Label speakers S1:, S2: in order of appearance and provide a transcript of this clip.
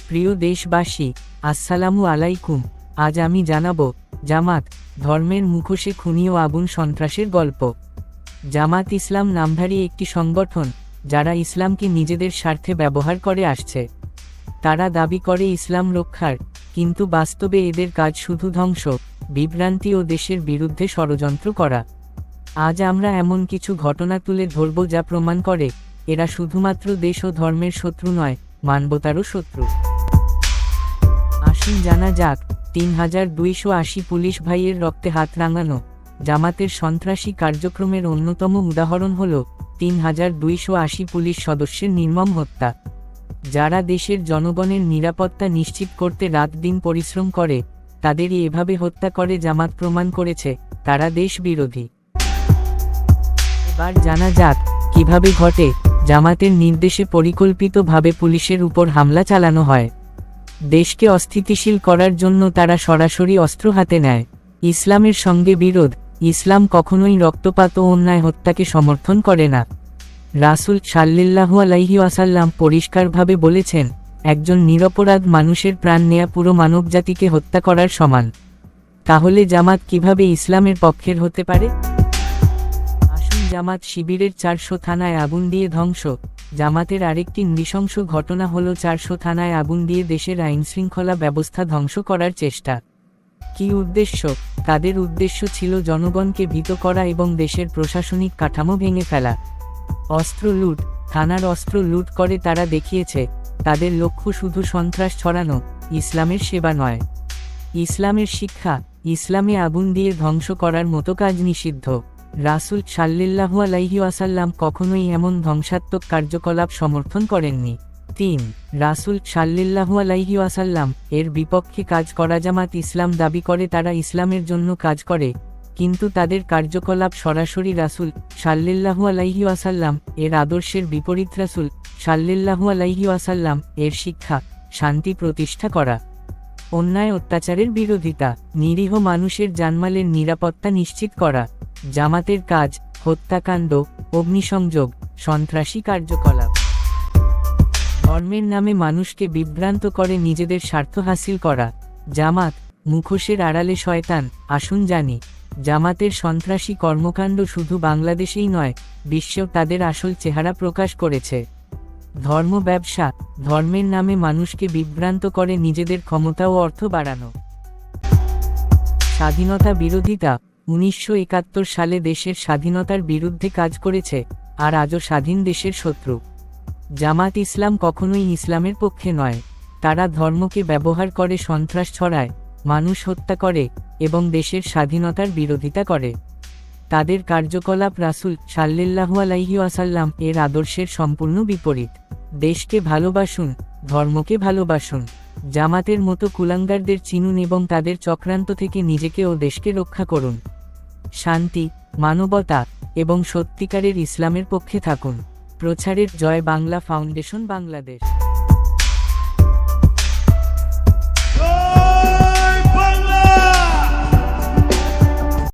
S1: প্রিয় দেশবাসী, আসসালামু আলাইকুম। আজ আমি জানাবো জামাত, ধর্মের মুখোশে খুনি ও আগুন সন্ত্রাসের গল্প। জামাত ইসলাম নামধারী একটি সংগঠন যারা ইসলামকে নিজেদের স্বার্থে ব্যবহার করে আসছে। তারা দাবি করে ইসলাম রক্ষার, কিন্তু বাস্তবে এদের কাজ শুধু ধ্বংস, বিভ্রান্তি ও দেশের বিরুদ্ধে ষড়যন্ত্র করা। আজ আমরা এমন কিছু ঘটনা তুলে ধরব যা প্রমাণ করে এরা শুধুমাত্র দেশ ও ধর্মের শত্রু নয়, মানবতারও শত্রু। আসুন জানা যাক, ৩,২৮০ পুলিশ ভাইয়ের রক্তে হাত রাঙানো। জামাতের সন্ত্রাসী কার্যক্রমের অন্যতম উদাহরণ হল ৩,২৮০ পুলিশ সদস্যের নির্মম হত্যা। যারা দেশের জনগণের নিরাপত্তা নিশ্চিত করতে রাত দিন পরিশ্রম করে, তাদেরই এভাবে হত্যা করে জামাত প্রমাণ করেছে তারা দেশ বিরোধী। এবার জানা যাক কিভাবে ঘটে জামাতের নির্দেশে পরিকল্পিতভাবে পুলিশের উপর হামলা চালানো হয়। দেশকে অস্থিতিশীল করার জন্য তারা সরাসরি অস্ত্র হাতে নেয়। ইসলামের সঙ্গে বিরোধ। ইসলাম কখনোই রক্তপাত ও অন্যায় হত্যাকে সমর্থন করে না। রাসূল সাল্লাল্লাহু আলাইহি ওয়াসাল্লাম পরিষ্কারভাবে বলেছেন, একজন নিরপরাধ মানুষের প্রাণ নেয়া পুরো মানবজাতিকে হত্যা করার সমান। তাহলে জামাত কিভাবে ইসলামের পক্ষের হতে পারে? আসুন জামাত শিবিরের ৪০০ থানায় আগুন দিয়ে ধ্বংস। জামাতের আরেকটি নৃশংস ঘটনা হল ৪০০ থানায় আগুন দিয়ে দেশের আইনশৃঙ্খলা ব্যবস্থা ধ্বংস করার চেষ্টা। কি উদ্দেশ্য? তাদের উদ্দেশ্য ছিল জনগণকে ভীত করা এবং দেশের প্রশাসনিক কাঠামো ভেঙে ফেলা। অস্ত্র লুট। থানার অস্ত্র লুট করে তারা দেখিয়েছে তাদের লক্ষ্য শুধু সন্ত্রাস ছড়ানো, ইসলামের সেবা নয়। ইসলামের শিক্ষা। ইসলামে আগুন দিয়ে ধ্বংস করার মতো কাজ নিষিদ্ধ। রাসূল সাল্লাল্লাহু আলাইহি ওয়াসাল্লাম কখনোই এমন ধ্বংসাত্মক কার্যকলাপ সমর্থন করেননি। ৩. রাসূল সাল্লাল্লাহু আলাইহি ওয়াসাল্লাম এর বিপক্ষে কাজ করা। জামাত ইসলাম দাবি করে তারা ইসলামের জন্য কাজ করে, কিন্তু তাদের কার্যকলাপ সরাসরি রাসূল সাল্লাল্লাহু আলাইহি ওয়াসাল্লাম এর আদর্শের বিপরীত। রাসূল সাল্লাল্লাহু আলাইহি ওয়াসাল্লাম এর শিক্ষা শান্তি প্রতিষ্ঠা করা, অন্যায় অত্যাচারের বিরোধিতা, নিরীহ মানুষের জানমালের নিরাপত্তা নিশ্চিত করা। জামাতের কাজ হত্যাকাণ্ড, অগ্নিসংযোগ, সন্ত্রাসী কার্যকলাপ। ধর্মের নামে মানুষকে বিভ্রান্ত করে নিজেদের স্বার্থ হাসিল করা। জামাত, মুখোশের আড়ালে শয়তান। আসুন জানি, জামাতের সন্ত্রাসী কর্মকাণ্ড শুধু বাংলাদেশেই নয়, বিশ্বেও তাদের আসল চেহারা প্রকাশ করেছে। ধর্ম ব্যবসা। ধর্মের নামে মানুষকে বিভ্রান্ত করে নিজেদের ক্ষমতা ও অর্থ বাড়ানো। স্বাধীনতা বিরোধিতা। ১৯৭১ সালে দেশের স্বাধীনতার বিরুদ্ধে কাজ করেছে, আর আজও স্বাধীন দেশের শত্রু। জামাত ইসলাম কখনোই ইসলামের পক্ষে নয়। তারা ধর্মকে ব্যবহার করে সন্ত্রাস ছড়ায়, মানুষ হত্যা করে এবং দেশের স্বাধীনতার বিরোধিতা করে। তাদের কার্যকলাপ রাসূল সাল্লাল্লাহু আলাইহি ওয়াসাল্লাম এর আদর্শের সম্পূর্ণ বিপরীত। দেশকে ভালোবাসুন, ধর্মকে ভালোবাসুন। জামাতের মতো কুলাঙ্গারদের চিনুন এবং তাদের চক্রান্ত থেকে নিজেকে ও দেশকে রক্ষা করুন। শান্তি, মানবতা এবং সত্যিকারের ইসলামের পক্ষে থাকুন। প্রচারের জয় বাংলা ফাউন্ডেশন, বাংলাদেশ।